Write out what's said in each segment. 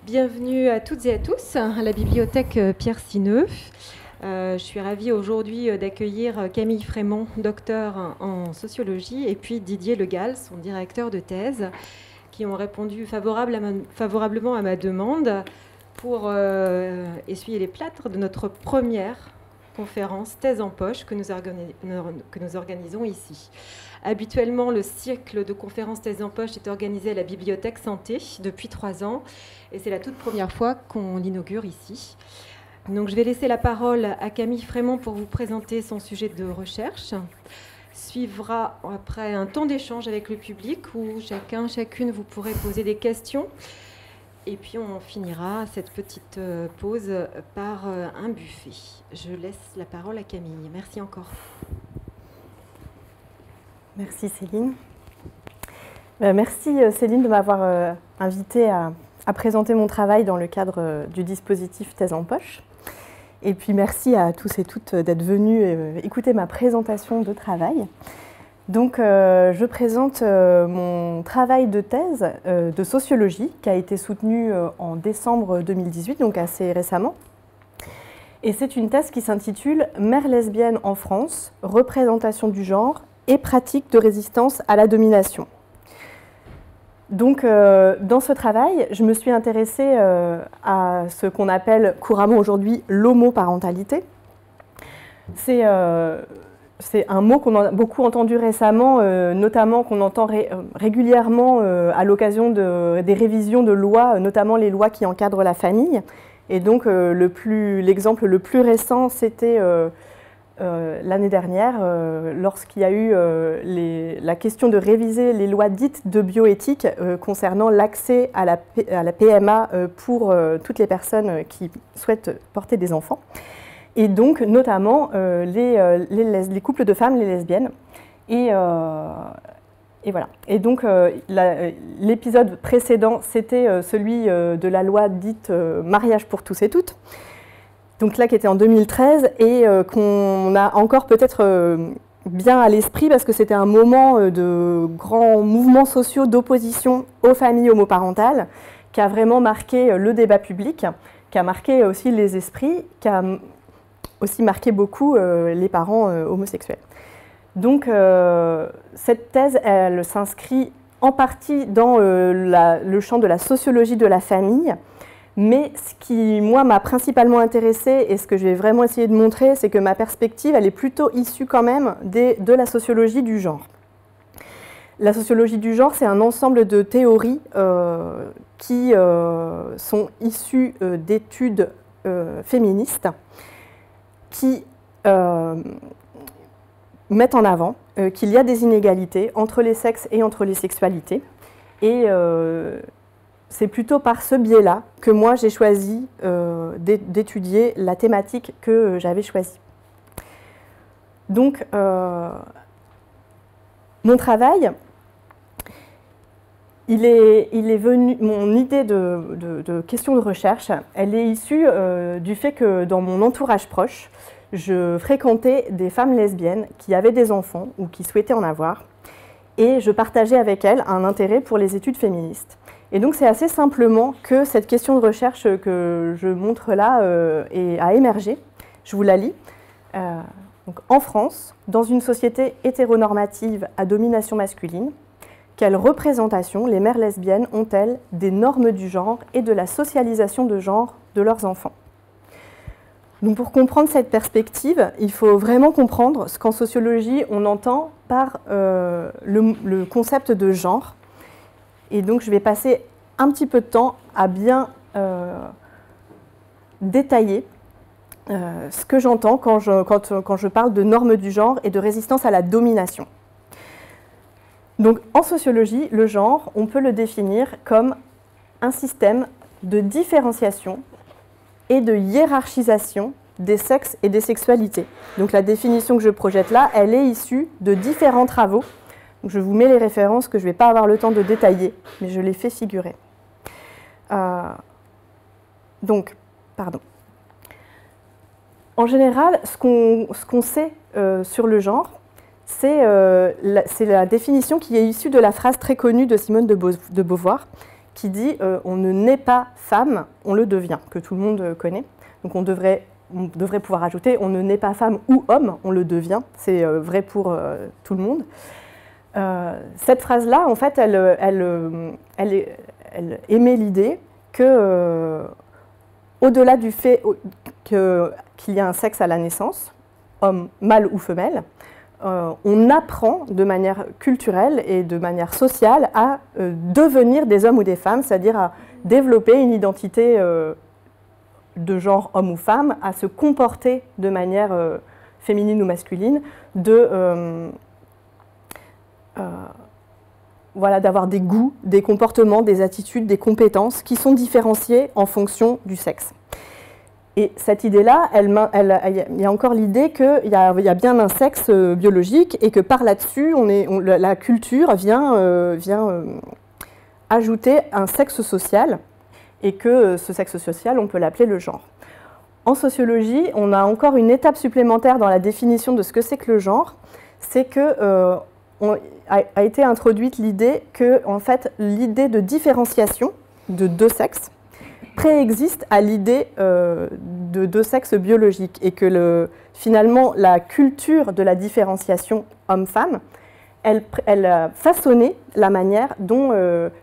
Bienvenue à toutes et à tous à la bibliothèque Pierre Sineux. Je suis ravie aujourd'hui d'accueillir Camille Frémont, docteur en sociologie, et puis Didier Legal, son directeur de thèse, qui ont répondu favorablement à ma demande pour essuyer les plâtres de notre première conférence Thèse en poche que nous organisons ici. Habituellement, le cycle de conférences Thèse en poche est organisé à la Bibliothèque Santé depuis 3 ans et c'est la toute première fois qu'on l'inaugure ici. Donc, je vais laisser la parole à Camille Frémont pour vous présenter son sujet de recherche. Suivra après un temps d'échange avec le public où chacune, vous pourrez poser des questions. Et puis, on finira cette petite pause par un buffet. Je laisse la parole à Camille. Merci encore. Merci Céline. Merci Céline de m'avoir invitée à présenter mon travail dans le cadre du dispositif Thèse en poche. Et puis merci à tous et toutes d'être venus écouter ma présentation de travail. Donc je présente mon travail de thèse de sociologie qui a été soutenu en décembre 2018, donc assez récemment. Et c'est une thèse qui s'intitule « Mères lesbiennes en France, représentation du genre et pratique de résistance à la domination ». Donc, dans ce travail, je me suis intéressée à ce qu'on appelle couramment aujourd'hui l'homoparentalité. C'est un mot qu'on a beaucoup entendu récemment, notamment qu'on entend régulièrement à l'occasion des révisions de lois, notamment les lois qui encadrent la famille. Et donc, l'exemple le plus récent, c'était l'année dernière, lorsqu'il y a eu la question de réviser les lois dites de bioéthique concernant l'accès à la PMA pour toutes les personnes qui souhaitent porter des enfants. Et donc, notamment, les couples de femmes, les lesbiennes. Et voilà. Et donc, l'épisode précédent, c'était celui de la loi dite mariage pour tous et toutes. Donc là, qui était en 2013 et qu'on a encore peut-être bien à l'esprit parce que c'était un moment de grands mouvements sociaux d'opposition aux familles homoparentales qui a vraiment marqué le débat public, qui a marqué aussi les esprits, qui a aussi marqué beaucoup les parents homosexuels. Donc cette thèse, elle s'inscrit en partie dans le champ de la sociologie de la famille. Mais ce qui, moi, m'a principalement intéressée et ce que je vais vraiment essayer de montrer, c'est que ma perspective, elle est plutôt issue quand même de la sociologie du genre. La sociologie du genre, c'est un ensemble de théories qui sont issues d'études féministes qui mettent en avant qu'il y a des inégalités entre les sexes et entre les sexualités. Et c'est plutôt par ce biais-là que moi j'ai choisi d'étudier la thématique que j'avais choisie. Donc, mon travail, il est venu, mon idée de question de recherche, elle est issue du fait que dans mon entourage proche, je fréquentais des femmes lesbiennes qui avaient des enfants ou qui souhaitaient en avoir, et je partageais avec elles un intérêt pour les études féministes. Et donc c'est assez simplement que cette question de recherche que je montre là a émergé. Je vous la lis. Donc, en France, dans une société hétéronormative à domination masculine, quelle représentation les mères lesbiennes ont-elles des normes du genre et de la socialisation de genre de leurs enfants? Donc pour comprendre cette perspective, il faut vraiment comprendre ce qu'en sociologie on entend par le concept de genre. Et donc, je vais passer un petit peu de temps à bien détailler ce que j'entends quand je parle de normes du genre et de résistance à la domination. Donc, en sociologie, le genre, on peut le définir comme un système de différenciation et de hiérarchisation des sexes et des sexualités. Donc, la définition que je projette là, elle est issue de différents travaux. Je vous mets les références que je ne vais pas avoir le temps de détailler, mais je les fais figurer. Donc, pardon. En général, ce qu'on sait sur le genre, c'est la définition qui est issue de la phrase très connue de Simone de Beauvoir, qui dit on ne naît pas femme, on le devient, que tout le monde connaît. Donc on devrait pouvoir ajouter on ne naît pas femme ou homme, on le devient. C'est vrai pour tout le monde. Cette phrase-là, en fait, elle émet l'idée que, au-delà du fait qu'il y a un sexe à la naissance, homme, mâle ou femelle, on apprend de manière culturelle et de manière sociale à devenir des hommes ou des femmes, c'est-à-dire à développer une identité de genre homme ou femme, à se comporter de manière féminine ou masculine, voilà, d'avoir des goûts, des comportements, des attitudes, des compétences qui sont différenciées en fonction du sexe. Et cette idée-là, il y a encore l'idée qu'il y a bien un sexe biologique et que par là-dessus, la culture vient ajouter un sexe social et que ce sexe social, on peut l'appeler le genre. En sociologie, on a encore une étape supplémentaire dans la définition de ce que c'est que le genre, c'est que a été introduite l'idée que, en fait, l'idée de différenciation de deux sexes préexiste à l'idée de deux sexes biologiques et que finalement la culture de la différenciation homme-femme, elle a façonné la manière dont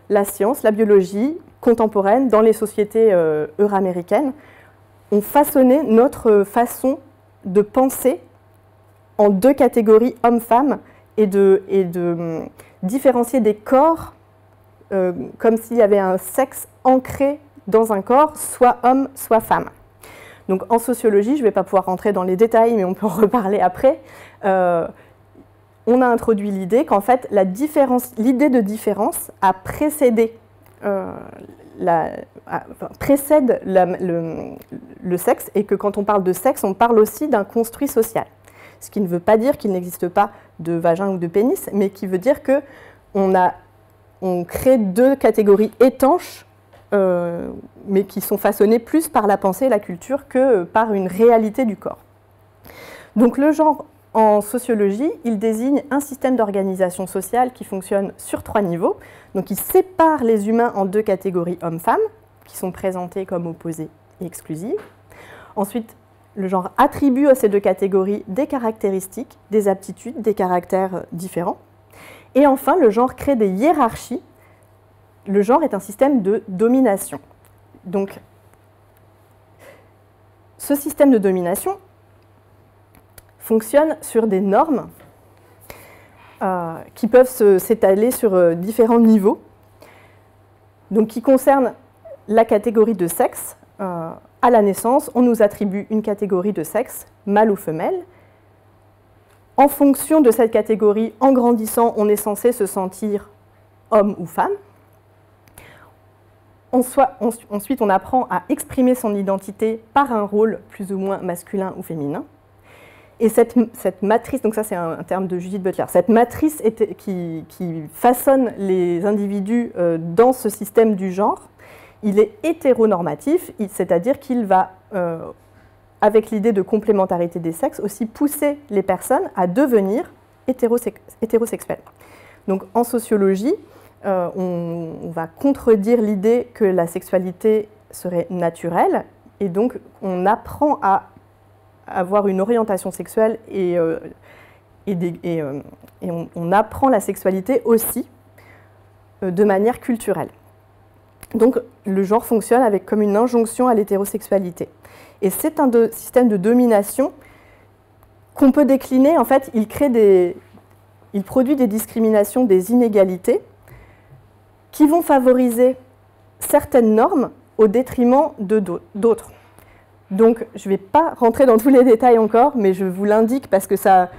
la science, la biologie contemporaine dans les sociétés euro-américaines ont façonné notre façon de penser en deux catégories homme-femme et de différencier des corps comme s'il y avait un sexe ancré dans un corps, soit homme, soit femme. Donc en sociologie, je ne vais pas pouvoir rentrer dans les détails, mais on peut en reparler après, on a introduit l'idée qu'en fait, l'idée de différence a précédé précède le sexe, et que quand on parle de sexe, on parle aussi d'un construit social. Ce qui ne veut pas dire qu'il n'existe pas de vagin ou de pénis, mais qui veut dire qu'on crée deux catégories étanches, mais qui sont façonnées plus par la pensée et la culture que par une réalité du corps. Donc le genre, en sociologie, il désigne un système d'organisation sociale qui fonctionne sur 3 niveaux. Donc il sépare les humains en deux catégories hommes-femmes, qui sont présentées comme opposées et exclusives. Ensuite, le genre attribue à ces deux catégories des caractéristiques, des aptitudes, des caractères différents. Et enfin, le genre crée des hiérarchies. Le genre est un système de domination. Donc, ce système de domination fonctionne sur des normes qui peuvent s'étaler sur différents niveaux, donc qui concernent la catégorie de sexe. À la naissance, on nous attribue une catégorie de sexe, mâle ou femelle. En fonction de cette catégorie, en grandissant, on est censé se sentir homme ou femme. Ensuite, on apprend à exprimer son identité par un rôle plus ou moins masculin ou féminin. Et cette matrice, donc ça c'est un terme de Judith Butler, cette matrice qui façonne les individus dans ce système du genre, il est hétéronormatif, c'est-à-dire qu'il va, avec l'idée de complémentarité des sexes, aussi pousser les personnes à devenir hétérosexuelles. Donc en sociologie, on va contredire l'idée que la sexualité serait naturelle, et donc on apprend à avoir une orientation sexuelle et on apprend la sexualité aussi de manière culturelle. Donc le genre fonctionne comme une injonction à l'hétérosexualité. Et c'est un système de domination qu'on peut décliner. En fait, il produit des discriminations, des inégalités qui vont favoriser certaines normes au détriment d'autres. Donc, je ne vais pas rentrer dans tous les détails encore, mais je vous l'indique parce que ça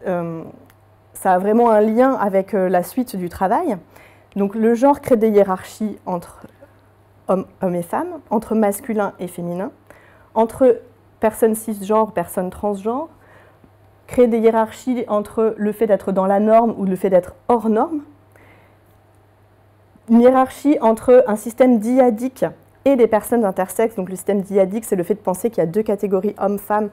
a vraiment un lien avec la suite du travail. Donc, le genre crée des hiérarchies entre hommes et femmes, entre masculin et féminin, entre personnes cisgenres, personnes transgenres, crée des hiérarchies entre le fait d'être dans la norme ou le fait d'être hors norme, une hiérarchie entre un système dyadique et des personnes intersexes. Donc le système dyadique, c'est le fait de penser qu'il y a deux catégories hommes-femmes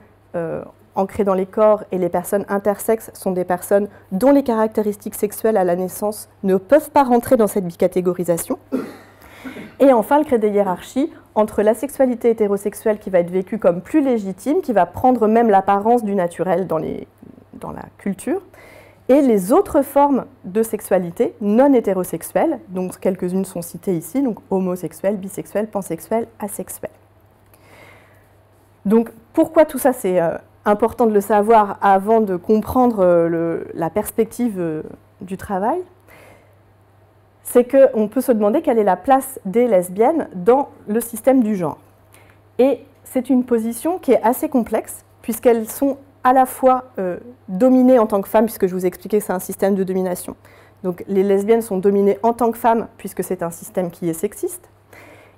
ancrées dans les corps, et les personnes intersexes sont des personnes dont les caractéristiques sexuelles à la naissance ne peuvent pas rentrer dans cette bicatégorisation. Et enfin, elle crée des hiérarchies entre la sexualité hétérosexuelle qui va être vécue comme plus légitime, qui va prendre même l'apparence du naturel dans la culture, et les autres formes de sexualité non hétérosexuelles, donc quelques-unes sont citées ici, donc homosexuel, bisexuel, pansexuel, asexuel. Donc pourquoi tout ça c'est important de le savoir avant de comprendre la perspective du travail? C'est qu'on peut se demander quelle est la place des lesbiennes dans le système du genre. Et c'est une position qui est assez complexe, puisqu'elles sont à la fois dominées en tant que femmes, puisque je vous ai expliqué que c'est un système de domination. Donc les lesbiennes sont dominées en tant que femmes, puisque c'est un système qui est sexiste,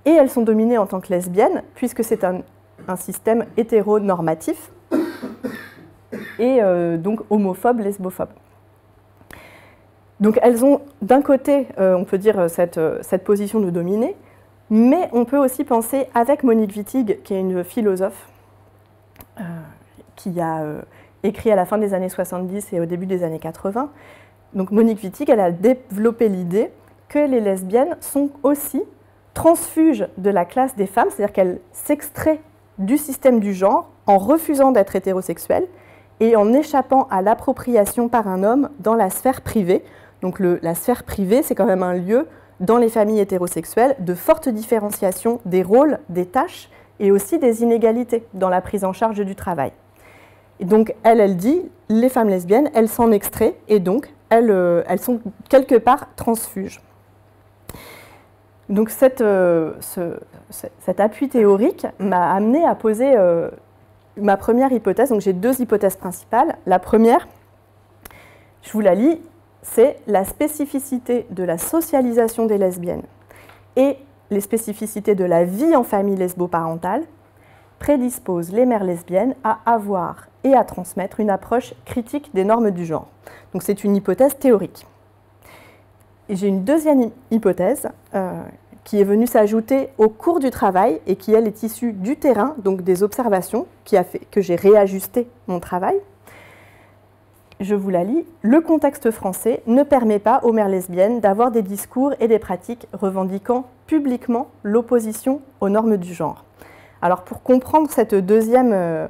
et elles sont dominées en tant que lesbiennes, puisque c'est un système hétéronormatif, et donc homophobe, lesbophobe. Donc elles ont d'un côté, on peut dire, cette position de dominée, mais on peut aussi penser avec Monique Wittig, qui est une philosophe qui a écrit à la fin des années 70 et au début des années 80. Donc Monique Wittig, elle a développé l'idée que les lesbiennes sont aussi transfuges de la classe des femmes, c'est-à-dire qu'elles s'extraient du système du genre en refusant d'être hétérosexuelles et en échappant à l'appropriation par un homme dans la sphère privée. Donc la sphère privée, c'est quand même un lieu dans les familles hétérosexuelles de forte différenciation des rôles, des tâches et aussi des inégalités dans la prise en charge du travail. Et donc elle dit, les femmes lesbiennes, elles s'en extraient et donc elles sont quelque part transfuges. Donc cet appui théorique m'a amené à poser ma première hypothèse. Donc j'ai deux hypothèses principales. La première, je vous la lis, c'est la spécificité de la socialisation des lesbiennes et les spécificités de la vie en famille lesbo-parentale prédisposent les mères lesbiennes à avoir et à transmettre une approche critique des normes du genre. Donc c'est une hypothèse théorique. Et j'ai une deuxième hypothèse qui est venue s'ajouter au cours du travail et qui, elle, est issue du terrain, donc des observations, qui a fait que j'ai réajusté mon travail. Je vous la lis. Le contexte français ne permet pas aux mères lesbiennes d'avoir des discours et des pratiques revendiquant publiquement l'opposition aux normes du genre. Alors pour comprendre cette deuxième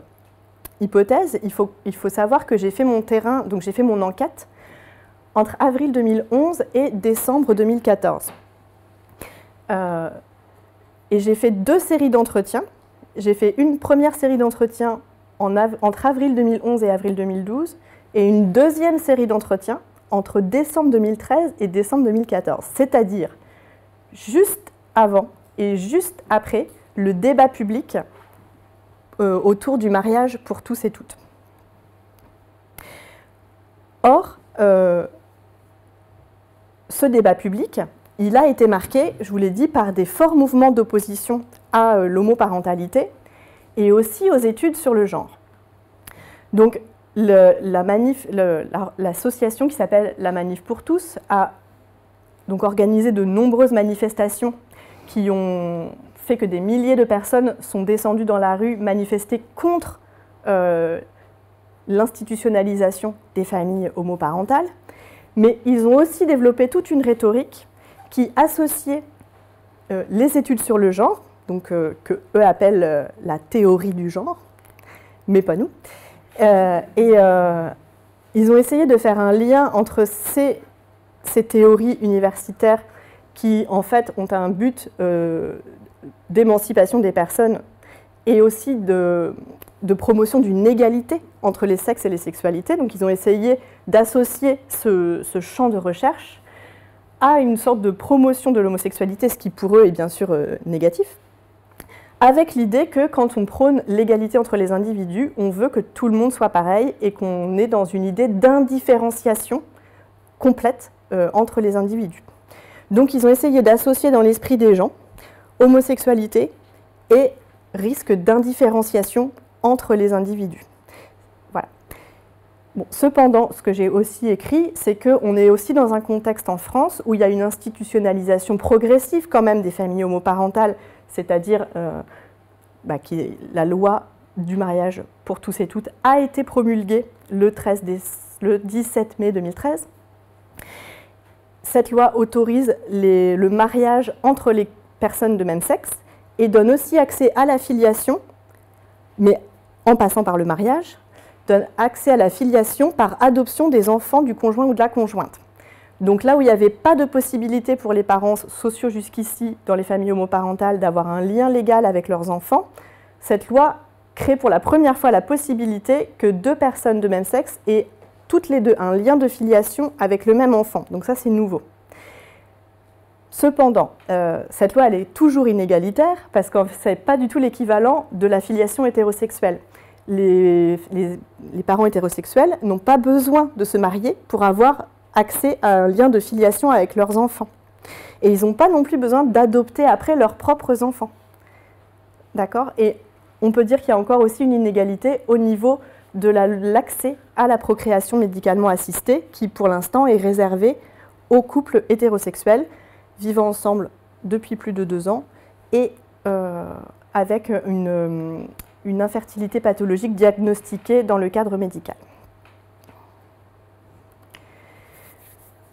hypothèse, il faut savoir que j'ai fait mon terrain, donc j'ai fait mon enquête entre avril 2011 et décembre 2014. Et j'ai fait deux séries d'entretiens. J'ai fait une première série d'entretiens entre avril 2011 et avril 2012 et une deuxième série d'entretiens entre décembre 2013 et décembre 2014, c'est-à-dire juste avant et juste après le débat public autour du mariage pour tous et toutes. Or, ce débat public, il a été marqué, je vous l'ai dit, par des forts mouvements d'opposition à l'homoparentalité et aussi aux études sur le genre. Donc, l'association qui s'appelle la Manif pour tous a donc organisé de nombreuses manifestations qui ont fait que des milliers de personnes sont descendues dans la rue manifester contre l'institutionnalisation des familles homoparentales. Mais ils ont aussi développé toute une rhétorique qui associait les études sur le genre, donc que eux appellent la théorie du genre, mais pas nous. Ils ont essayé de faire un lien entre ces théories universitaires qui, en fait, ont un but d'émancipation des personnes et aussi de promotion d'une égalité entre les sexes et les sexualités. Donc ils ont essayé d'associer ce champ de recherche à une sorte de promotion de l'homosexualité, ce qui pour eux est bien sûr négatif, avec l'idée que quand on prône l'égalité entre les individus, on veut que tout le monde soit pareil et qu'on est dans une idée d'indifférenciation complète entre les individus. Donc ils ont essayé d'associer dans l'esprit des gens homosexualité et risque d'indifférenciation entre les individus. Voilà. Bon, cependant, ce que j'ai aussi écrit, c'est qu'on est aussi dans un contexte en France où il y a une institutionnalisation progressive quand même des familles homoparentales, c'est-à-dire la loi du mariage pour tous et toutes a été promulguée le 17 mai 2013. Cette loi autorise le mariage entre les personnes de même sexe et donne aussi accès à la filiation, mais en passant par le mariage, donne accès à la filiation par adoption des enfants du conjoint ou de la conjointe. Donc là où il n'y avait pas de possibilité pour les parents sociaux jusqu'ici, dans les familles homoparentales, d'avoir un lien légal avec leurs enfants, cette loi crée pour la première fois la possibilité que deux personnes de même sexe aient toutes les deux un lien de filiation avec le même enfant. Donc ça, c'est nouveau. Cependant, cette loi, elle est toujours inégalitaire parce que ce n'est pas du tout l'équivalent de la filiation hétérosexuelle. Les parents hétérosexuels n'ont pas besoin de se marier pour avoir accès à un lien de filiation avec leurs enfants. Et ils n'ont pas non plus besoin d'adopter après leurs propres enfants. D'accord ? Et on peut dire qu'il y a encore aussi une inégalité au niveau de l'accès à la procréation médicalement assistée, qui pour l'instant est réservée aux couples hétérosexuels vivant ensemble depuis plus de 2 ans et avec une infertilité pathologique diagnostiquée dans le cadre médical.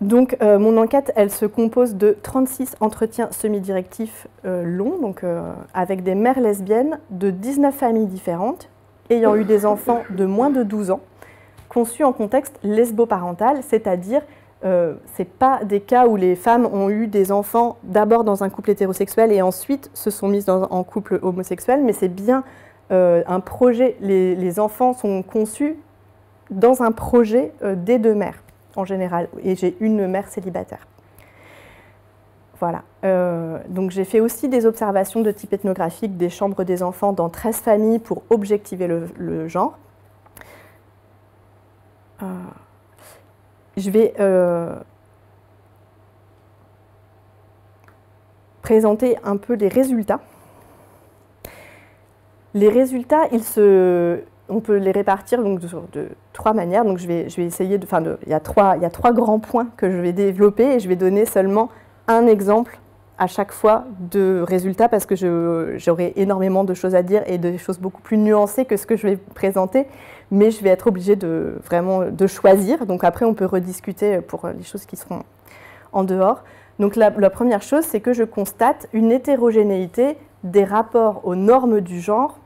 Donc, mon enquête, elle se compose de 36 entretiens semi-directifs longs, donc, avec des mères lesbiennes de 19 familles différentes, ayant eu des enfants de moins de 12 ans, conçus en contexte lesboparental, c'est-à-dire ce n'est pas des cas où les femmes ont eu des enfants d'abord dans un couple hétérosexuel et ensuite se sont mises en couple homosexuel, mais c'est bien un projet, les enfants sont conçus dans un projet des deux mères en général, et j'ai une mère célibataire. Voilà. Donc j'ai fait aussi des observations de type ethnographique des chambres des enfants dans 13 familles pour objectiver le genre. Je vais présenter un peu les résultats. Les résultats, on peut les répartir donc de 3 manières. Donc je vais essayer il y a trois grands points que je vais développer et je vais donner seulement un exemple à chaque fois de résultats parce que j'aurai énormément de choses à dire et des choses beaucoup plus nuancées que ce que je vais présenter, mais je vais être obligée vraiment de choisir. Donc après, on peut rediscuter pour les choses qui seront en dehors. Donc la première chose, c'est que je constate une hétérogénéité des rapports aux normes du genre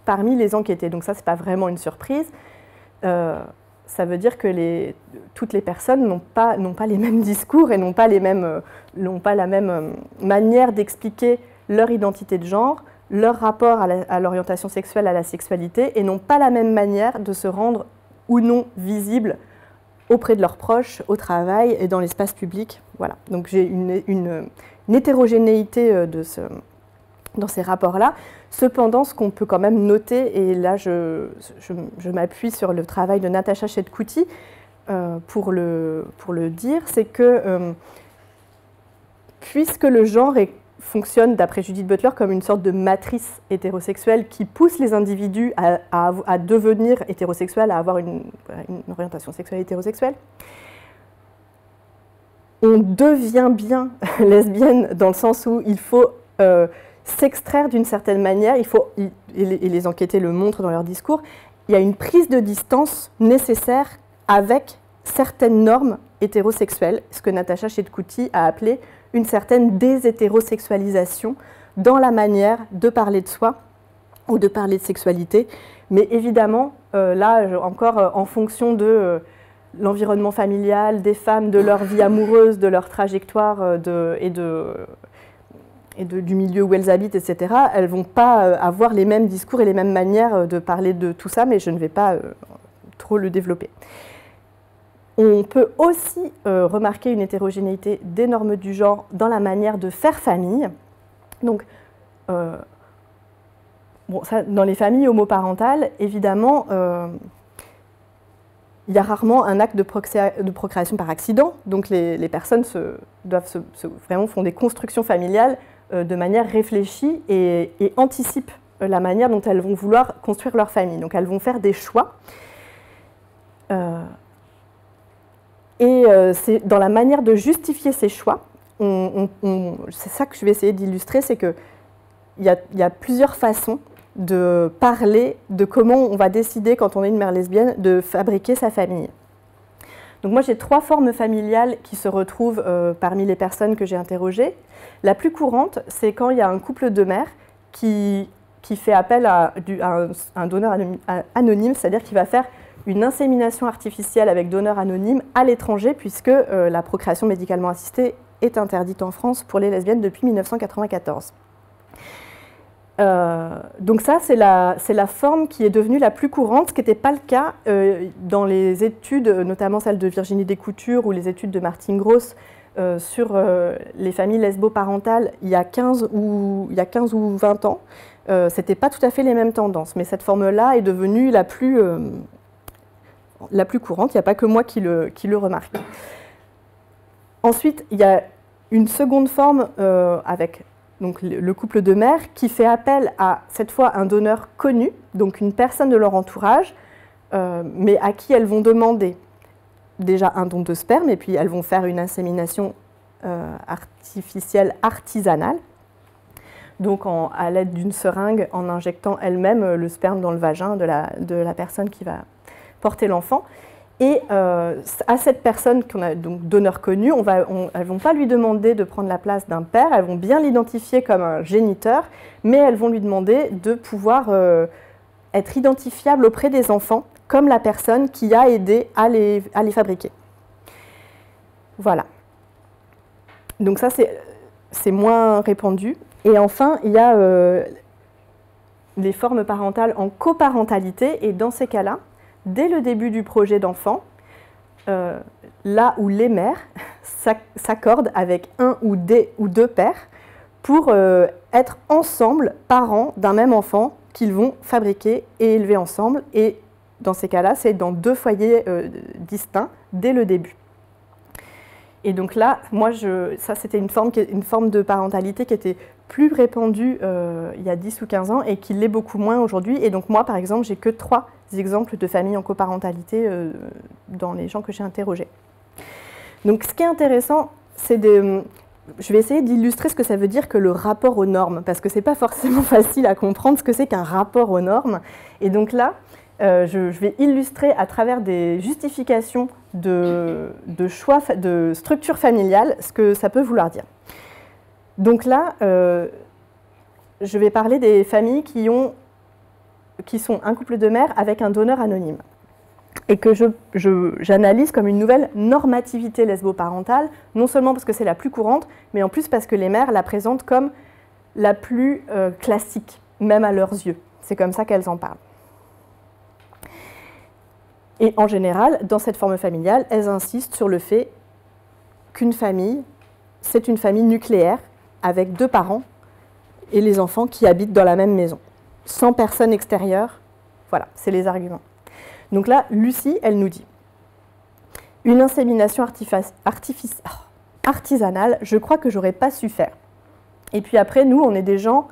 parmi les enquêtés. Donc ça, ce n'est pas vraiment une surprise. Ça veut dire que toutes les personnes n'ont pas les mêmes discours et n'ont pas la même manière d'expliquer leur identité de genre, leur rapport à l'orientation sexuelle, à la sexualité, et n'ont pas la même manière de se rendre ou non visibles auprès de leurs proches, au travail et dans l'espace public. Voilà. Donc j'ai une hétérogénéité dans ces rapports-là. Cependant, ce qu'on peut quand même noter, et là je m'appuie sur le travail de Natacha Chetcuti pour le dire, c'est que puisque le genre fonctionne, d'après Judith Butler, comme une sorte de matrice hétérosexuelle qui pousse les individus à devenir hétérosexuels, à avoir une orientation sexuelle hétérosexuelle, on devient bien lesbienne dans le sens où il faut s'extraire d'une certaine manière, et les enquêtés le montrent dans leur discours, il y a une prise de distance nécessaire avec certaines normes hétérosexuelles, ce que Natacha Chetcuti a appelé une certaine déshétérosexualisation dans la manière de parler de soi ou de parler de sexualité. Mais évidemment, là encore, en fonction de l'environnement familial, des femmes, de leur vie amoureuse, de leur trajectoire du milieu où elles habitent, etc., elles ne vont pas avoir les mêmes discours et les mêmes manières de parler de tout ça, mais je ne vais pas trop le développer. On peut aussi remarquer une hétérogénéité des normes du genre dans la manière de faire famille. Donc, dans les familles homoparentales, évidemment, il y a rarement un acte de procréation par accident. Donc, les personnes vraiment font des constructions familiales de manière réfléchie et anticipent la manière dont elles vont vouloir construire leur famille. Donc, elles vont faire des choix. C'est dans la manière de justifier ces choix, c'est ça que je vais essayer d'illustrer, c'est qu'il y a plusieurs façons de parler de comment on va décider, quand on est une mère lesbienne, de fabriquer sa famille. Donc moi j'ai 3 formes familiales qui se retrouvent parmi les personnes que j'ai interrogées. La plus courante, c'est quand il y a un couple de mères qui fait appel à un donneur anonyme, c'est-à-dire qu'il va faire une insémination artificielle avec donneur anonyme à l'étranger, puisque la procréation médicalement assistée est interdite en France pour les lesbiennes depuis 1994. Donc ça, c'est la forme qui est devenue la plus courante, ce qui n'était pas le cas dans les études, notamment celles de Virginie Descoutures ou les études de Martine Gross sur les familles lesboparentales il y a 15 ou 20 ans. Ce n'était pas tout à fait les mêmes tendances, mais cette forme-là est devenue la plus courante. Il n'y a pas que moi qui le remarque. Ensuite, il y a une seconde forme avec donc, le couple de mères qui fait appel à, cette fois, un donneur connu, donc une personne de leur entourage, mais à qui elles vont demander déjà un don de sperme, et puis elles vont faire une insémination artificielle artisanale, donc à l'aide d'une seringue, en injectant elles-mêmes le sperme dans le vagin de la personne qui va porter l'enfant. Et à cette personne qu'on a donc donneur connu, elles ne vont pas lui demander de prendre la place d'un père, elles vont bien l'identifier comme un géniteur, mais elles vont lui demander de pouvoir être identifiable auprès des enfants comme la personne qui a aidé à les fabriquer. Voilà. Donc ça, c'est moins répandu. Et enfin, il y a les formes parentales en coparentalité, et dans ces cas-là, dès le début du projet d'enfant, là où les mères s'accordent avec un ou deux pères pour être ensemble parents d'un même enfant qu'ils vont fabriquer et élever ensemble. Et dans ces cas-là, c'est dans 2 foyers distincts dès le début. Et donc là, moi, ça c'était une forme de parentalité qui était plus répandue il y a 10 ou 15 ans et qui l'est beaucoup moins aujourd'hui. Et donc moi, par exemple, j'ai que 3 exemples de familles en coparentalité dans les gens que j'ai interrogés. Donc ce qui est intéressant, c'est je vais essayer d'illustrer ce que ça veut dire que le rapport aux normes, parce que ce n'est pas forcément facile à comprendre ce que c'est qu'un rapport aux normes. Et donc là, je vais illustrer à travers des justifications de choix de structure familiale ce que ça peut vouloir dire. Donc là, je vais parler des familles qui sont un couple de mères avec un donneur anonyme et que j'analyse comme une nouvelle normativité lesboparentale, non seulement parce que c'est la plus courante, mais en plus parce que les mères la présentent comme la plus classique, même à leurs yeux. C'est comme ça qu'elles en parlent. Et en général, dans cette forme familiale, elles insistent sur le fait qu'une famille, c'est une famille nucléaire avec 2 parents et les enfants qui habitent dans la même maison, sans personne extérieure. Voilà, c'est les arguments. Donc là, Lucie, elle nous dit « Une insémination artisanale, je crois que j'aurais pas su faire. » Et puis après, nous, on est des gens,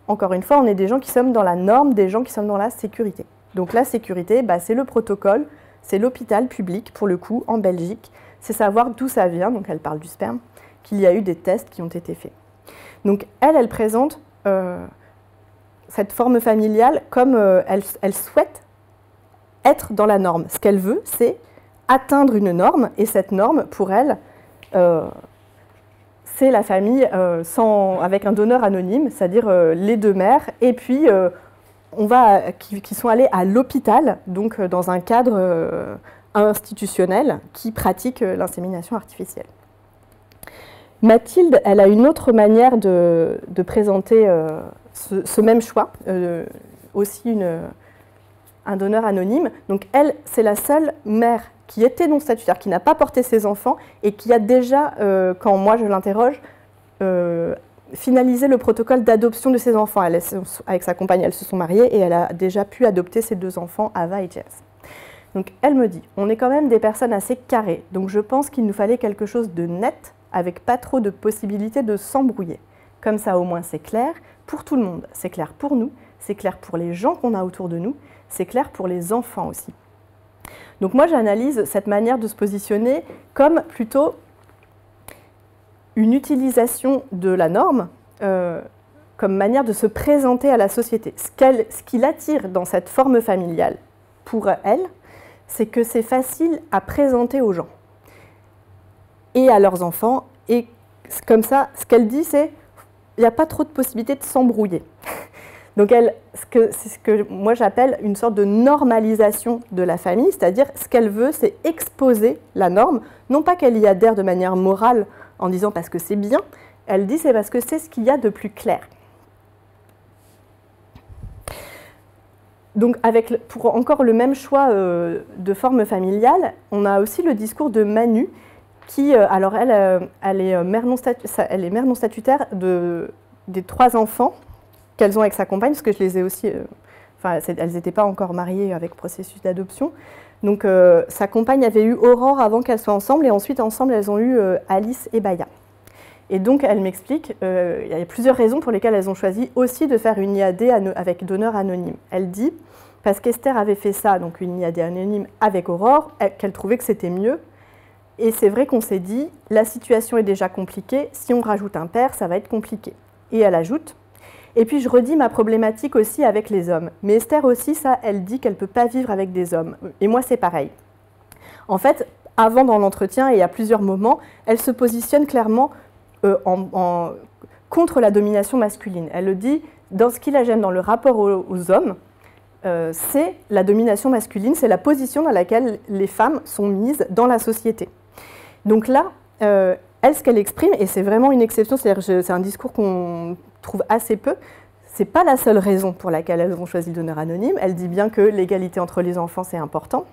encore une fois, on est des gens qui sommes dans la norme, des gens qui sommes dans la sécurité. Donc la sécurité, c'est le protocole, c'est l'hôpital public, pour le coup, en Belgique. C'est savoir d'où ça vient, donc elle parle du sperme, qu'il y a eu des tests qui ont été faits. Donc elle présente cette forme familiale comme elle souhaite être dans la norme. Ce qu'elle veut, c'est atteindre une norme, et cette norme, pour elle, c'est la famille avec un donneur anonyme, c'est-à-dire les 2 mères, et puis qui sont allés à l'hôpital, donc dans un cadre institutionnel qui pratique l'insémination artificielle. Mathilde, elle a une autre manière de présenter ce même choix, aussi un donneur anonyme. Donc elle, c'est la seule mère qui était non statutaire, qui n'a pas porté ses enfants et qui a déjà, quand moi je l'interroge, finalisé le protocole d'adoption de ses enfants. Avec sa compagne, elles se sont mariées et elle a déjà pu adopter ses 2 enfants, Ava et Jess. Donc elle me dit, on est quand même des personnes assez carrées, donc je pense qu'il nous fallait quelque chose de net, avec pas trop de possibilités de s'embrouiller. Comme ça, au moins, c'est clair pour tout le monde. C'est clair pour nous, c'est clair pour les gens qu'on a autour de nous, c'est clair pour les enfants aussi. Donc moi, j'analyse cette manière de se positionner comme plutôt une utilisation de la norme comme manière de se présenter à la société. Ce qui l'attire dans cette forme familiale, pour elle, c'est que c'est facile à présenter aux gens. et à leurs enfants. Et comme ça, ce qu'elle dit, c'est il n'y a pas trop de possibilité de s'embrouiller. Donc c'est ce que moi j'appelle une sorte de normalisation de la famille, c'est-à-dire ce qu'elle veut, c'est exposer la norme, non pas qu'elle y adhère de manière morale en disant parce que c'est bien, elle dit c'est parce que c'est ce qu'il y a de plus clair. Donc pour encore le même choix de forme familiale, on a aussi le discours de Manu, qui, alors elle est mère non statutaire des 3 enfants qu'elles ont avec sa compagne, parce que je les ai aussi, elles n'étaient pas encore mariées avec processus d'adoption. Donc sa compagne avait eu Aurore avant qu'elles soient ensemble, et ensuite ensemble elles ont eu Alice et Baya. Et donc elle m'explique, il y a plusieurs raisons pour lesquelles elles ont choisi aussi de faire une IAD avec donneur anonyme. Elle dit, parce qu'Esther avait fait ça, donc une IAD anonyme avec Aurore, qu'elle trouvait que c'était mieux. Et c'est vrai qu'on s'est dit, la situation est déjà compliquée, si on rajoute un père, ça va être compliqué. Et elle ajoute, et puis je redis ma problématique aussi avec les hommes. Mais Esther aussi, ça, elle dit qu'elle ne peut pas vivre avec des hommes. Et moi, c'est pareil. En fait, avant dans l'entretien et à plusieurs moments, elle se positionne clairement contre la domination masculine. Elle le dit, dans ce qui la gêne dans le rapport aux hommes, c'est la domination masculine, c'est la position dans laquelle les femmes sont mises dans la société. Donc là, elle, ce qu'elle exprime, et c'est vraiment une exception, c'est un discours qu'on trouve assez peu, ce n'est pas la seule raison pour laquelle elles ont choisi le donneur anonyme. Elle dit bien que l'égalité entre les enfants, c'est important,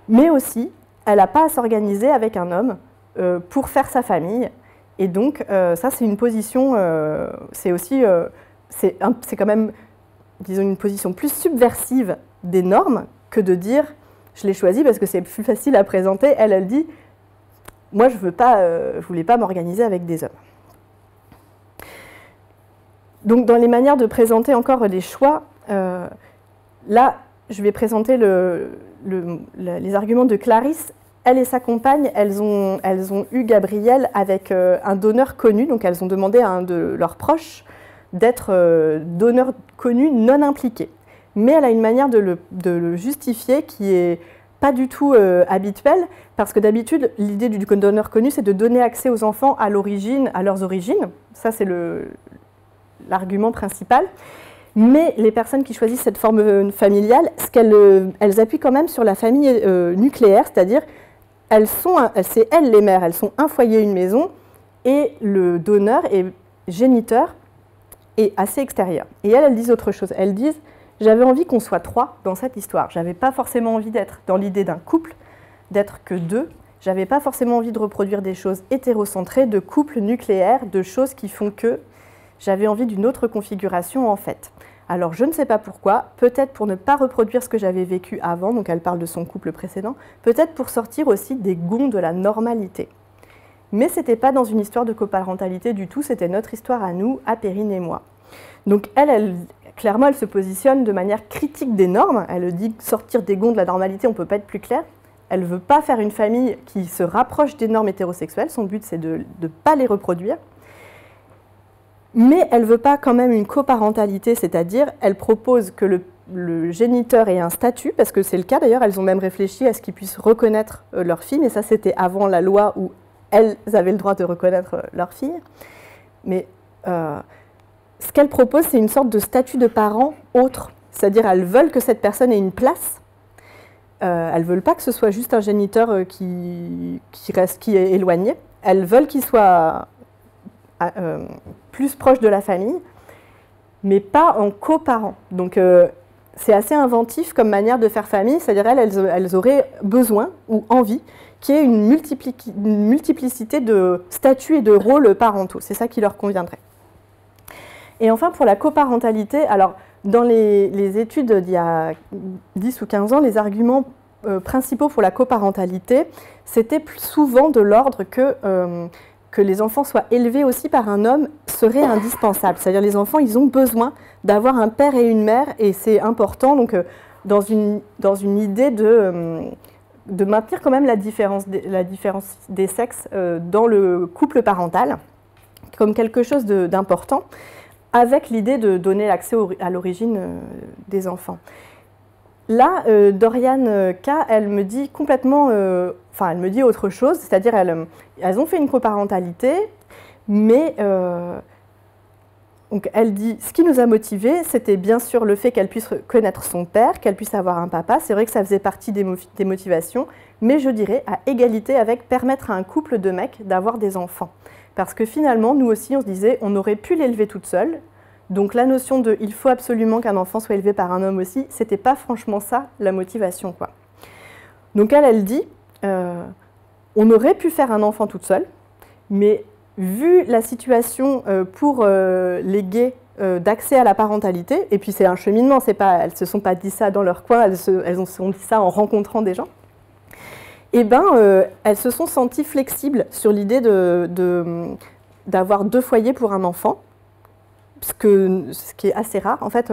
mais aussi, elle n'a pas à s'organiser avec un homme pour faire sa famille. Et donc, ça, c'est une position, c'est quand même, disons, une position plus subversive des normes que de dire « je l'ai choisi parce que c'est plus facile à présenter ». Elle dit « moi, je ne voulais pas m'organiser avec des hommes ». Donc, dans les manières de présenter encore les choix, là, je vais présenter les arguments de Clarisse. Elle et sa compagne, elles ont eu Gabriel avec un donneur connu, donc elles ont demandé à un de leurs proches d'être donneur connu non impliqué. Mais elle a une manière de le justifier qui n'est pas du tout habituelle, parce que d'habitude, l'idée du donneur connu, c'est de donner accès aux enfants à leurs origines. Ça, c'est l'argument principal. Mais les personnes qui choisissent cette forme familiale, elles appuient quand même sur la famille nucléaire, c'est-à-dire c'est elles les mères, elles sont un foyer, une maison, et le donneur est géniteur et assez extérieur. Et elles disent autre chose. Elles disent « j'avais envie qu'on soit 3 dans cette histoire. J'avais pas forcément envie d'être dans l'idée d'un couple, d'être que 2. J'avais pas forcément envie de reproduire des choses hétérocentrées, de couples nucléaires, de choses qui font que j'avais envie d'une autre configuration en fait. Alors je ne sais pas pourquoi, peut-être pour ne pas reproduire ce que j'avais vécu avant, donc elle parle de son couple précédent, peut-être pour sortir aussi des gonds de la normalité. Mais ce n'était pas dans une histoire de coparentalité du tout, c'était notre histoire à nous, à Perrine et moi. Donc clairement, elle se positionne de manière critique des normes, elle dit sortir des gonds de la normalité, on ne peut pas être plus clair. Elle ne veut pas faire une famille qui se rapproche des normes hétérosexuelles, son but c'est de ne pas les reproduire. Mais elle ne veut pas quand même une coparentalité, c'est-à-dire elle propose que le géniteur ait un statut, parce que c'est le cas d'ailleurs, elles ont même réfléchi à ce qu'ils puissent reconnaître leur fille, mais ça c'était avant la loi où elles avaient le droit de reconnaître leur fille. Mais ce qu'elles proposent, c'est une sorte de statut de parent autre, c'est-à-dire elles veulent que cette personne ait une place, elles ne veulent pas que ce soit juste un géniteur qui est éloigné, elles veulent qu'il soit plus proche de la famille, mais pas en coparent. Donc c'est assez inventif comme manière de faire famille, c'est-à-dire elles auraient besoin ou envie qu'il y ait une multiplicité de statuts et de rôles parentaux. C'est ça qui leur conviendrait. Et enfin, pour la coparentalité, alors dans les études d'il y a 10 ou 15 ans, les arguments principaux pour la coparentalité, c'était souvent de l'ordre que les enfants soient élevés aussi par un homme serait indispensable. C'est-à-dire les enfants, ils ont besoin d'avoir un père et une mère, et c'est important donc, dans une idée de maintenir quand même la différence des sexes dans le couple parental, comme quelque chose d'important, avec l'idée de donner l'accès à l'origine des enfants. Là, Dorian K, elle me dit complètement, elle me dit autre chose, c'est-à-dire elles ont fait une coparentalité, mais donc elle dit, ce qui nous a motivés, c'était bien sûr le fait qu'elle puisse connaître son père, qu'elle puisse avoir un papa, c'est vrai que ça faisait partie des motivations, mais je dirais à égalité avec permettre à un couple de mecs d'avoir des enfants. Parce que finalement, nous aussi, on se disait, on aurait pu l'élever toute seule. Donc la notion de « il faut absolument qu'un enfant soit élevé par un homme aussi », c'était pas franchement ça la motivation, quoi. Donc elle dit, on aurait pu faire un enfant toute seule, mais vu la situation pour les gays d'accès à la parentalité, et puis c'est un cheminement, elles ne se sont pas dit ça dans leur coin, elles se sont dit ça en rencontrant des gens, et elles se sont senties flexibles sur l'idée d'avoir 2 foyers pour un enfant, ce qui est assez rare. En fait,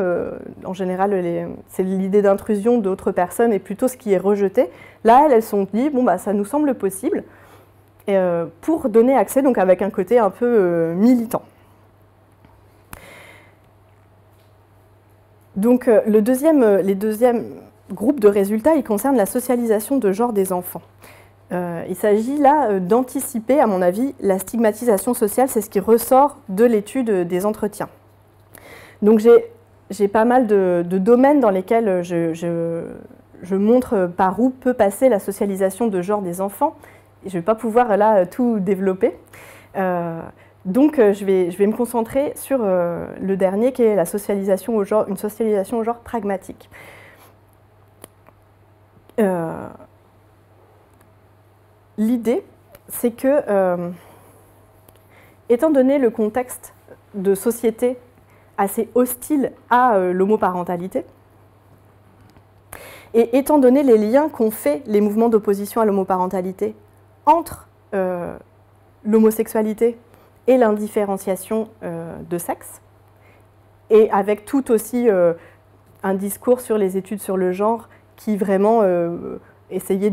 en général, c'est l'idée d'intrusion d'autres personnes et plutôt ce qui est rejeté. Là, elles se sont dit, bon, ça nous semble possible, pour donner accès, donc avec un côté un peu militant. Donc, les deuxièmes groupes de résultats, ils concernent la socialisation de genre des enfants. Il s'agit là d'anticiper, à mon avis, la stigmatisation sociale, c'est ce qui ressort de l'étude des entretiens. Donc j'ai pas mal de domaines dans lesquels je montre par où peut passer la socialisation de genre des enfants. Je ne vais pas pouvoir là tout développer. Donc je vais me concentrer sur le dernier qui est la socialisation au genre, une socialisation au genre pragmatique. L'idée, c'est que, étant donné le contexte de société assez hostile à l'homoparentalité, et étant donné les liens qu'ont fait les mouvements d'opposition à l'homoparentalité entre l'homosexualité et l'indifférenciation de sexe, et avec tout aussi un discours sur les études sur le genre qui vraiment essayait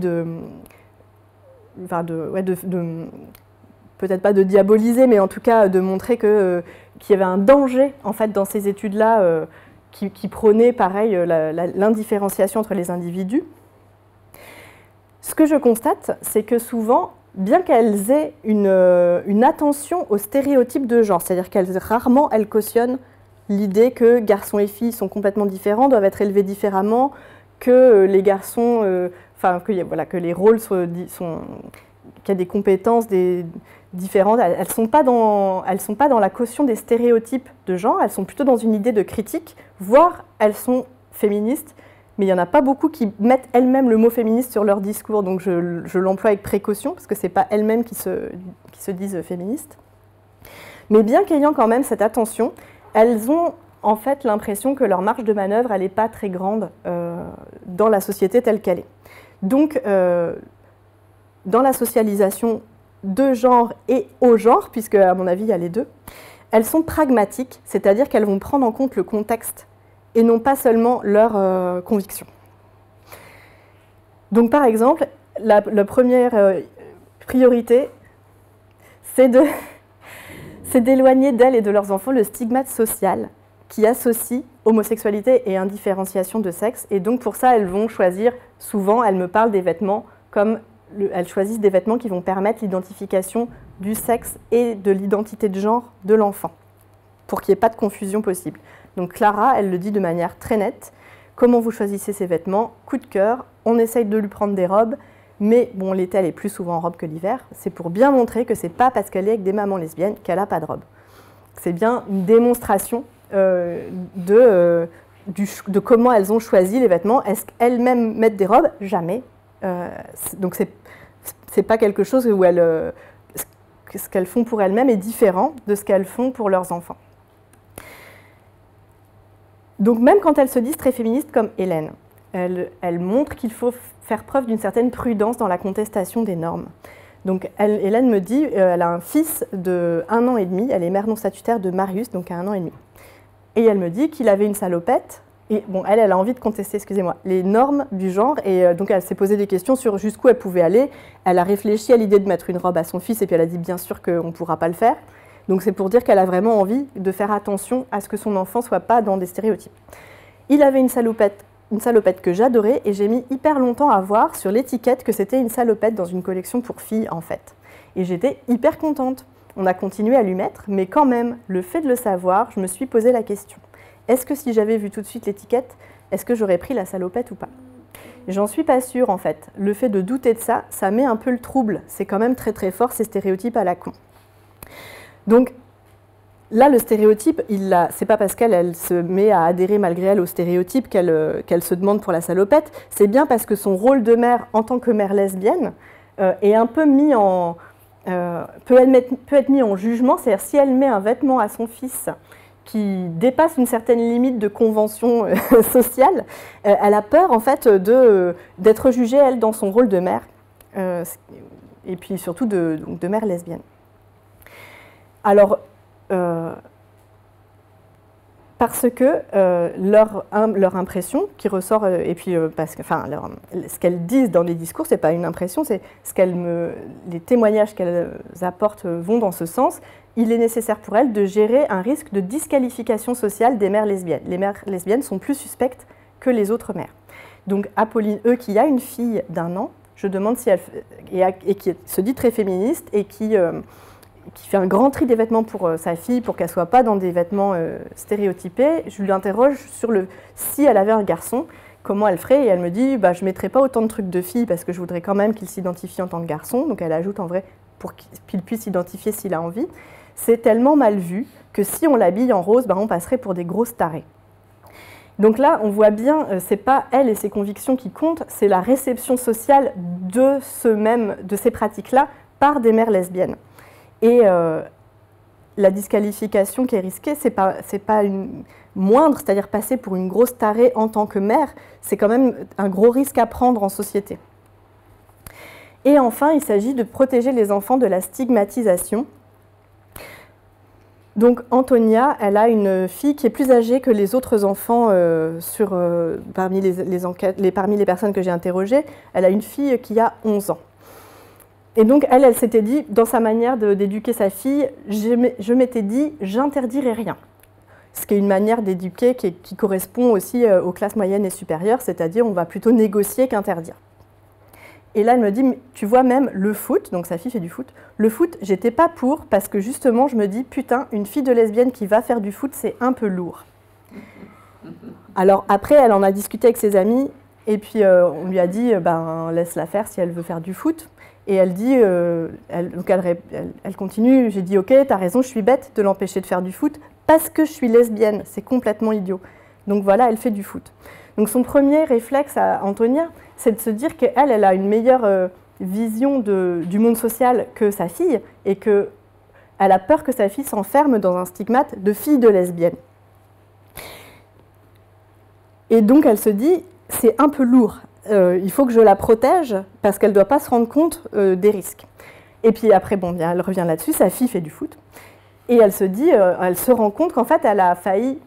peut-être pas de diaboliser, mais en tout cas de montrer qu'il y avait un danger en fait, dans ces études-là qui prônaient pareil l'indifférenciation entre les individus. Ce que je constate, c'est que souvent, bien qu'elles aient une attention aux stéréotypes de genre, c'est-à-dire rarement elles cautionnent l'idée que garçons et filles sont complètement différents, doivent être élevés différemment, que les garçons... que les rôles qu'il y a des compétences différentes, elles ne sont pas dans la caution des stéréotypes de genre, elles sont plutôt dans une idée de critique, voire elles sont féministes, mais il n'y en a pas beaucoup qui mettent elles-mêmes le mot féministe sur leur discours, donc je l'emploie avec précaution, parce que ce n'est pas elles-mêmes qui se disent féministes. Mais bien qu'ayant quand même cette attention, elles ont en fait l'impression que leur marge de manœuvre, elle n'est pas très grande dans la société telle qu'elle est. Donc, dans la socialisation de genre et au genre, puisque à mon avis il y a les deux, elles sont pragmatiques, c'est-à-dire qu'elles vont prendre en compte le contexte et non pas seulement leurs convictions. Donc par exemple, la première priorité, c'est d'éloigner d'elles et de leurs enfants le stigmate social qui associe homosexualité et indifférenciation de sexe. Et donc pour ça, elles vont choisir, souvent, elles me parlent des vêtements comme elles choisissent des vêtements qui vont permettre l'identification du sexe et de l'identité de genre de l'enfant, pour qu'il n'y ait pas de confusion possible. Donc Clara, elle le dit de manière très nette. Comment vous choisissez ces vêtements? Coup de cœur, on essaye de lui prendre des robes, mais bon, l'été, elle est plus souvent en robe que l'hiver. C'est pour bien montrer que ce n'est pas parce qu'elle est avec des mamans lesbiennes qu'elle n'a pas de robe. C'est bien une démonstration de comment elles ont choisi les vêtements. Est-ce qu'elles-mêmes mettent des robes? Jamais. Donc c'est pas quelque chose où ce qu'elles font pour elles-mêmes est différent de ce qu'elles font pour leurs enfants. Donc même quand elles se disent très féministes comme Hélène, elles montrent qu'il faut faire preuve d'une certaine prudence dans la contestation des normes. Donc Hélène me dit, elle a un fils de 1 an et demi, elle est mère non statutaire de Marius, donc à 1 an et demi. Et elle me dit qu'il avait une salopette, et bon, elle a envie de contester, excusez-moi, les normes du genre, et donc elle s'est posé des questions sur jusqu'où elle pouvait aller. Elle a réfléchi à l'idée de mettre une robe à son fils, et puis elle a dit bien sûr qu'on ne pourra pas le faire. Donc c'est pour dire qu'elle a vraiment envie de faire attention à ce que son enfant ne soit pas dans des stéréotypes. Il avait une salopette une salopette que j'adorais et j'ai mis hyper longtemps à voir sur l'étiquette que c'était une salopette dans une collection pour filles en fait. Et j'étais hyper contente. On a continué à lui mettre, mais quand même, le fait de le savoir, je me suis posé la question. Est-ce que si j'avais vu tout de suite l'étiquette, est-ce que j'aurais pris la salopette ou pas? J'en suis pas sûre en fait. Le fait de douter de ça, ça met un peu le trouble. C'est quand même très très fort ces stéréotypes à la con. Donc, là, le stéréotype, c'est pas parce qu'elle se met à adhérer malgré elle au stéréotype qu'elle se demande pour la salopette, c'est bien parce que son rôle de mère en tant que mère lesbienne est un peu mis en... peut être mis en jugement, c'est-à-dire si elle met un vêtement à son fils qui dépasse une certaine limite de convention sociale, elle a peur en fait d'être jugée, elle, dans son rôle de mère, et puis surtout de mère lesbienne. Alors, parce que leur impression qui ressort, et puis parce que, enfin, ce qu'elles disent dans les discours, c'est pas une impression, c'est les témoignages qu'elles apportent vont dans ce sens. Il est nécessaire pour elles de gérer un risque de disqualification sociale des mères lesbiennes. Les mères lesbiennes sont plus suspectes que les autres mères. Donc Apolline E, qui a une fille d'1 an, je demande si elle et qui se dit très féministe et qui fait un grand tri des vêtements pour sa fille, pour qu'elle ne soit pas dans des vêtements stéréotypés. Je lui interroge sur si elle avait un garçon, comment elle ferait, et elle me dit je ne mettrais pas autant de trucs de fille parce que je voudrais quand même qu'il s'identifie en tant que garçon. Donc elle ajoute en vrai pour qu'il puisse s'identifier s'il a envie. C'est tellement mal vu que si on l'habille en rose, on passerait pour des grosses tarées. Donc là, on voit bien, ce n'est pas elle et ses convictions qui comptent, c'est la réception sociale de ces pratiques-là par des mères lesbiennes. Et la disqualification qui est risquée, c'est pas une moindre, c'est-à-dire passer pour une grosse tarée en tant que mère, c'est quand même un gros risque à prendre en société. Et enfin, il s'agit de protéger les enfants de la stigmatisation. Donc Antonia, elle a une fille qui est plus âgée que les autres enfants parmi les personnes que j'ai interrogées. Elle a une fille qui a 11 ans. Et donc elle s'était dit, dans sa manière d'éduquer sa fille, je m'étais dit, j'interdirai rien. Ce qui est une manière d'éduquer qui correspond aussi aux classes moyennes et supérieures, c'est-à-dire on va plutôt négocier qu'interdire. Et là, elle me dit, tu vois, même le foot, donc sa fille fait du foot, le foot, j'étais pas pour, parce que justement, je me dis, putain, une fille de lesbienne qui va faire du foot, c'est un peu lourd. Alors après, elle en a discuté avec ses amis, et puis on lui a dit, laisse-la faire si elle veut faire du foot. Et elle dit, elle continue, j'ai dit, ok, t'as raison, je suis bête de l'empêcher de faire du foot, parce que je suis lesbienne, c'est complètement idiot. Donc voilà, elle fait du foot. Donc son premier réflexe à Antonia, c'est de se dire qu'elle a une meilleure vision du monde social que sa fille et qu'elle a peur que sa fille s'enferme dans un stigmate de fille de lesbienne. Et donc elle se dit, c'est un peu lourd, il faut que je la protège parce qu'elle ne doit pas se rendre compte des risques. Et puis après, elle revient là-dessus, sa fille fait du foot et elle se dit, elle se rend compte qu'en fait elle a failli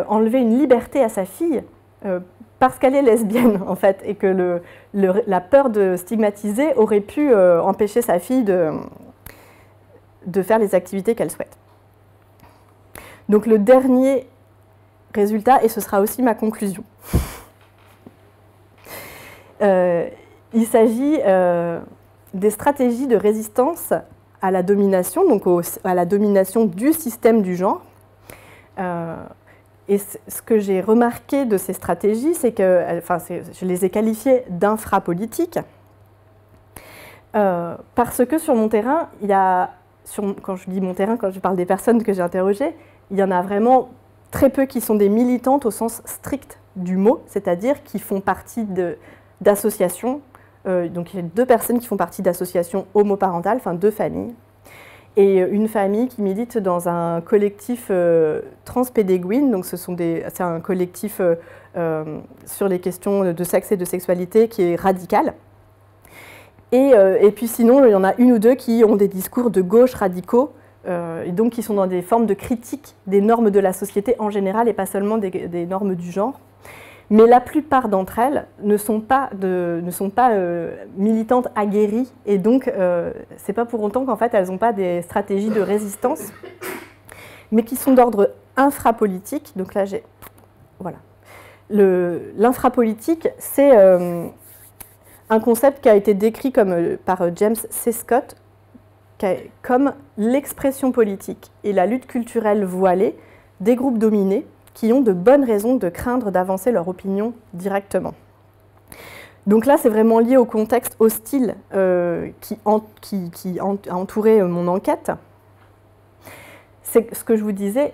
enlever une liberté à sa fille parce qu'elle est lesbienne, en fait, et que la peur de stigmatiser aurait pu empêcher sa fille de faire les activités qu'elle souhaite. Donc le dernier résultat, et ce sera aussi ma conclusion, il s'agit des stratégies de résistance à la domination, donc à la domination du système du genre. Et ce que j'ai remarqué de ces stratégies, c'est que je les ai qualifiées d'infrapolitiques, parce que sur mon terrain, quand je dis mon terrain, quand je parle des personnes que j'ai interrogées, il y en a vraiment très peu qui sont des militantes au sens strict du mot, c'est-à-dire qui font partie d'associations. Donc il y a 2 personnes qui font partie d'associations homoparentales, enfin 2 familles. Et une famille qui milite dans un collectif transpédéguine, donc c'est un collectif sur les questions de sexe et de sexualité qui est radical. Et puis sinon, il y en a 1 ou 2 qui ont des discours de gauche radicaux, et donc qui sont dans des formes de critique des normes de la société en général et pas seulement des normes du genre. Mais la plupart d'entre elles ne sont pas militantes aguerries et donc c'est pas pour autant qu'en fait elles n'ont pas des stratégies de résistance, mais qui sont d'ordre infrapolitique. Donc là j'ai voilà. L'infrapolitique, c'est un concept qui a été décrit par James C. Scott comme l'expression politique et la lutte culturelle voilée des groupes dominés qui ont de bonnes raisons de craindre d'avancer leur opinion directement. Donc là, c'est vraiment lié au contexte hostile qui a entouré mon enquête. C'est ce que je vous disais,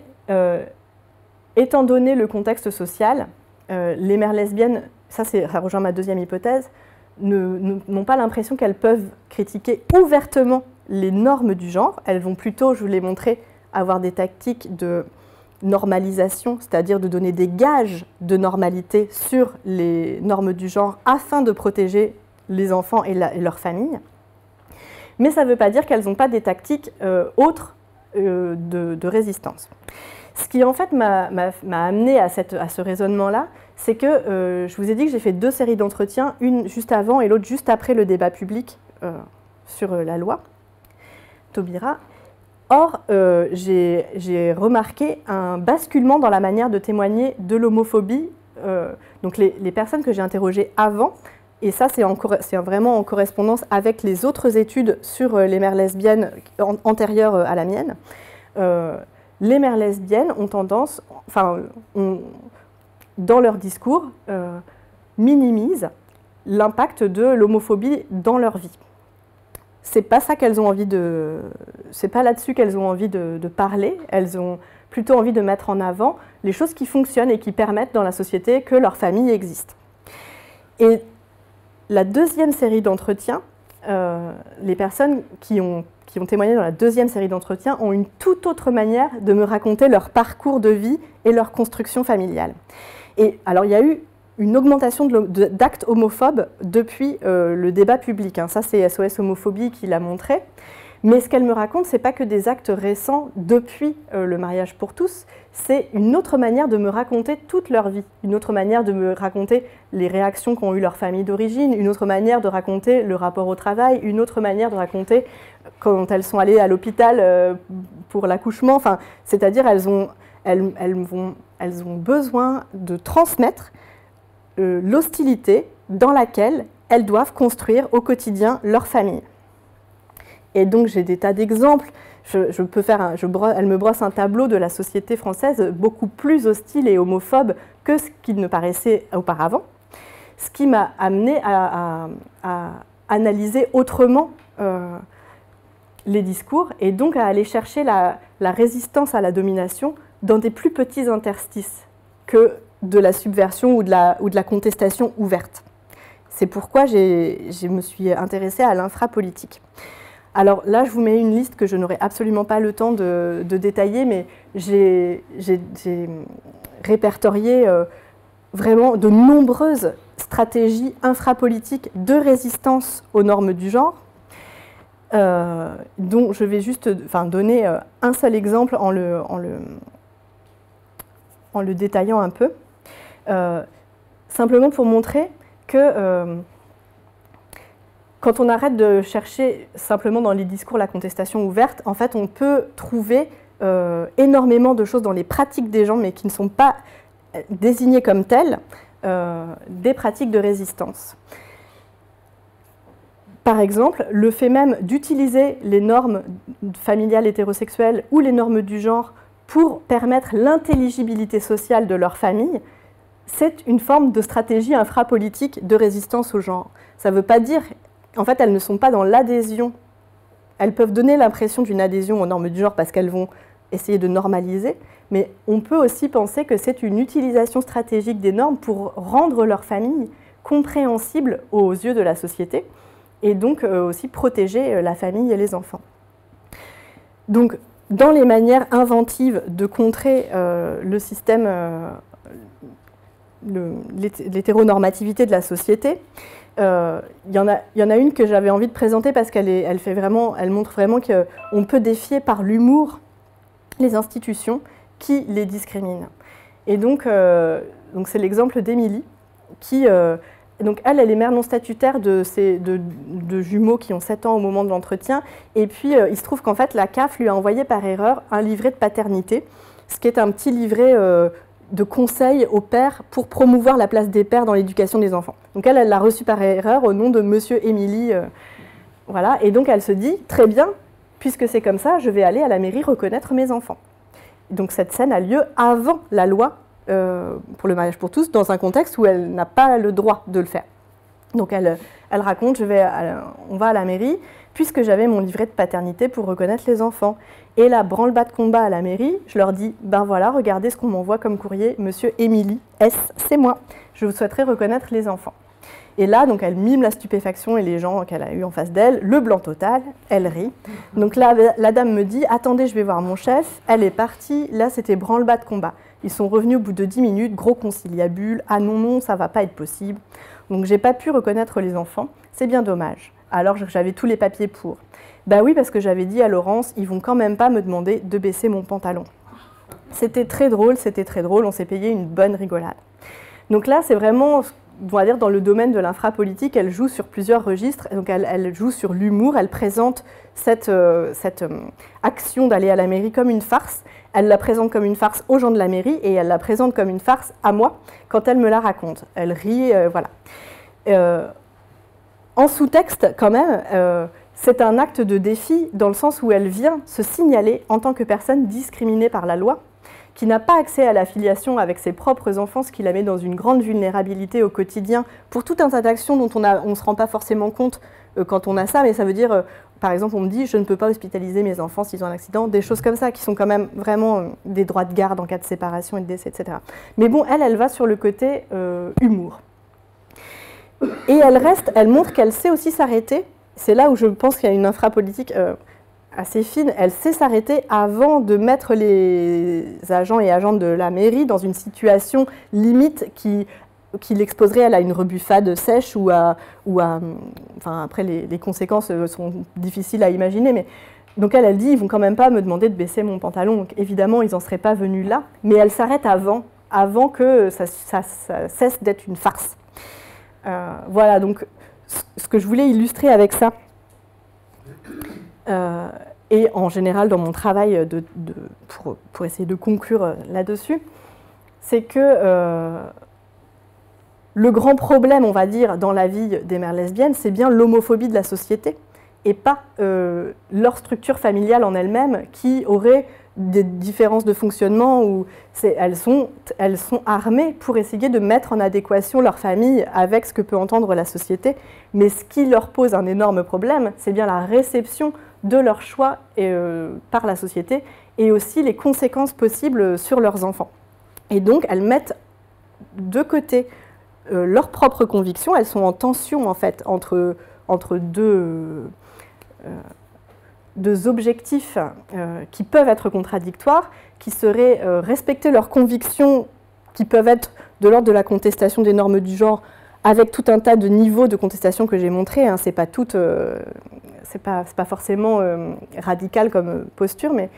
étant donné le contexte social, les mères lesbiennes, ça rejoint ma deuxième hypothèse, n'ont pas l'impression qu'elles peuvent critiquer ouvertement les normes du genre. Elles vont plutôt, je vous l'ai montré, avoir des tactiques de normalisation, c'est-à-dire de donner des gages de normalité sur les normes du genre afin de protéger les enfants et leur famille. Mais ça ne veut pas dire qu'elles n'ont pas des tactiques autres de résistance. Ce qui en fait m'a amené à ce raisonnement-là, c'est que je vous ai dit que j'ai fait 2 séries d'entretiens, une juste avant et l'autre juste après le débat public sur la loi Taubira. Or, j'ai remarqué un basculement dans la manière de témoigner de l'homophobie. Donc les personnes que j'ai interrogées avant, et ça c'est vraiment en correspondance avec les autres études sur les mères lesbiennes antérieures à la mienne, les mères lesbiennes ont tendance, dans leur discours, minimisent l'impact de l'homophobie dans leur vie. C'est pas ça qu'elles ont envie de, c'est pas là-dessus qu'elles ont envie de parler. Elles ont plutôt envie de mettre en avant les choses qui fonctionnent et qui permettent dans la société que leur famille existe. Et la deuxième série d'entretiens, les personnes qui ont témoigné dans la deuxième série d'entretiens ont une toute autre manière de me raconter leur parcours de vie et leur construction familiale. Et alors, il y a eu une augmentation d'actes homophobes depuis le débat public. Ça, c'est SOS Homophobie qui l'a montré. Mais ce qu'elle me raconte, ce n'est pas que des actes récents depuis le mariage pour tous, c'est une autre manière de me raconter toute leur vie, une autre manière de me raconter les réactions qu'ont eues leurs familles d'origine, une autre manière de raconter le rapport au travail, une autre manière de raconter quand elles sont allées à l'hôpital pour l'accouchement. Enfin, c'est-à-dire elles ont besoin de transmettre l'hostilité dans laquelle elles doivent construire au quotidien leur famille. Et donc j'ai des tas d'exemples. Elle me brosse un tableau de la société française beaucoup plus hostile et homophobe que ce qui ne paraissait auparavant, ce qui m'a amené à analyser autrement les discours et donc à aller chercher la résistance à la domination dans des plus petits interstices que de la subversion ou de la contestation ouverte. C'est pourquoi je me suis intéressée à l'infrapolitique. Alors là, je vous mets une liste que je n'aurai absolument pas le temps de détailler, mais j'ai répertorié vraiment de nombreuses stratégies infrapolitiques de résistance aux normes du genre, dont je vais juste donner un seul exemple en le détaillant un peu. Simplement pour montrer que quand on arrête de chercher simplement dans les discours la contestation ouverte, en fait, on peut trouver énormément de choses dans les pratiques des gens, mais qui ne sont pas désignées comme telles, des pratiques de résistance. Par exemple, le fait même d'utiliser les normes familiales hétérosexuelles ou les normes du genre pour permettre l'intelligibilité sociale de leur famille, c'est une forme de stratégie infrapolitique de résistance au genre. Ça ne veut pas dire, en fait, elles ne sont pas dans l'adhésion. Elles peuvent donner l'impression d'une adhésion aux normes du genre parce qu'elles vont essayer de normaliser, mais on peut aussi penser que c'est une utilisation stratégique des normes pour rendre leur famille compréhensible aux yeux de la société et donc aussi protéger la famille et les enfants. Donc, dans les manières inventives de contrer le système, l'hétéronormativité de la société, il y en a une que j'avais envie de présenter parce qu'elle montre vraiment qu'on peut défier par l'humour les institutions qui les discriminent. Et donc c'est l'exemple d'Émilie, qui, donc elle est mère non statutaire de jumeaux qui ont 7 ans au moment de l'entretien, et puis il se trouve qu'en fait la CAF lui a envoyé par erreur un livret de paternité, ce qui est un petit livret de conseils aux pères pour promouvoir la place des pères dans l'éducation des enfants. Donc elle l'a reçu par erreur au nom de Monsieur Émilie. Voilà. Et donc elle se dit, très bien, puisque c'est comme ça, je vais aller à la mairie reconnaître mes enfants. Donc cette scène a lieu avant la loi pour le mariage pour tous, dans un contexte où elle n'a pas le droit de le faire. Donc elle raconte, on va à la mairie, puisque j'avais mon livret de paternité pour reconnaître les enfants. Et là, branle-bas de combat à la mairie, je leur dis, ben voilà, regardez ce qu'on m'envoie comme courrier, Monsieur Émilie S, c'est moi, je souhaiterais reconnaître les enfants. Et là, donc, elle mime la stupéfaction et les gens qu'elle a eu en face d'elle, le blanc total, elle rit. Donc là, la dame me dit, attendez, je vais voir mon chef, elle est partie, là c'était branle-bas de combat. Ils sont revenus au bout de 10 minutes, gros conciliabule, ah non, non, ça va pas être possible. Donc j'ai pas pu reconnaître les enfants, c'est bien dommage. Alors j'avais tous les papiers pour. Bah oui, parce que j'avais dit à Laurence, ils vont quand même pas me demander de baisser mon pantalon. C'était très drôle, on s'est payé une bonne rigolade. Donc là, c'est vraiment, on va dire, dans le domaine de l'infrapolitique, elle joue sur plusieurs registres. Donc elle joue sur l'humour, elle présente cette action d'aller à la mairie comme une farce. Elle la présente comme une farce aux gens de la mairie et elle la présente comme une farce à moi quand elle me la raconte. Elle rit, voilà. En sous-texte, quand même, c'est un acte de défi dans le sens où elle vient se signaler en tant que personne discriminée par la loi, qui n'a pas accès à la filiation avec ses propres enfants, ce qui la met dans une grande vulnérabilité au quotidien pour tout un tas d'actions dont on ne se rend pas forcément compte quand on a ça, mais ça veut dire, par exemple, on me dit je ne peux pas hospitaliser mes enfants s'ils ont un accident, des choses comme ça qui sont quand même vraiment des droits de garde en cas de séparation et de décès, etc. Mais bon, elle va sur le côté humour. Et elle montre qu'elle sait aussi s'arrêter. C'est là où je pense qu'il y a une infrapolitique assez fine. Elle sait s'arrêter avant de mettre les agents et agentes de la mairie dans une situation limite qui l'exposerait elle, à une rebuffade sèche enfin, après les conséquences sont difficiles à imaginer, mais donc elle dit ils vont quand même pas me demander de baisser mon pantalon. Donc évidemment ils n'en seraient pas venus là, mais elle s'arrête avant que ça cesse d'être une farce. Voilà, donc ce que je voulais illustrer avec ça, et en général dans mon travail pour essayer de conclure là-dessus, c'est que le grand problème, on va dire, dans la vie des mères lesbiennes, c'est bien l'homophobie de la société et pas leur structure familiale en elle-même qui aurait des différences de fonctionnement où elles sont armées pour essayer de mettre en adéquation leur famille avec ce que peut entendre la société. Mais ce qui leur pose un énorme problème, c'est bien la réception de leur choix par la société et aussi les conséquences possibles sur leurs enfants. Et donc, elles mettent de côté leurs propres convictions. Elles sont en tension, en fait, entre deux objectifs qui peuvent être contradictoires, qui seraient respecter leurs convictions qui peuvent être de l'ordre de la contestation des normes du genre, avec tout un tas de niveaux de contestation que j'ai montrés. Hein. C'est pas forcément radical comme posture, mais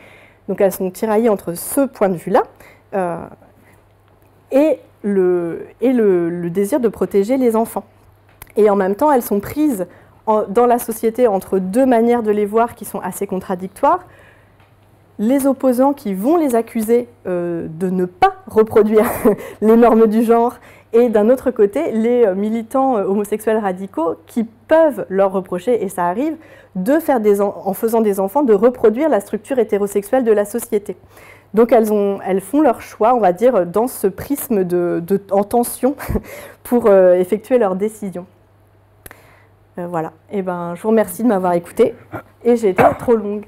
donc elles sont tiraillées entre ce point de vue-là et le désir de protéger les enfants. Et en même temps, elles sont prises dans la société entre deux manières de les voir qui sont assez contradictoires. Les opposants qui vont les accuser de ne pas reproduire les normes du genre, et d'un autre côté, les militants homosexuels radicaux qui peuvent leur reprocher, et ça arrive, en faisant des enfants, de reproduire la structure hétérosexuelle de la société. Donc elles font leur choix, on va dire, dans ce prisme en tension pour effectuer leurs décisions. Voilà. Et je vous remercie de m'avoir écouté, et j'ai été trop longue.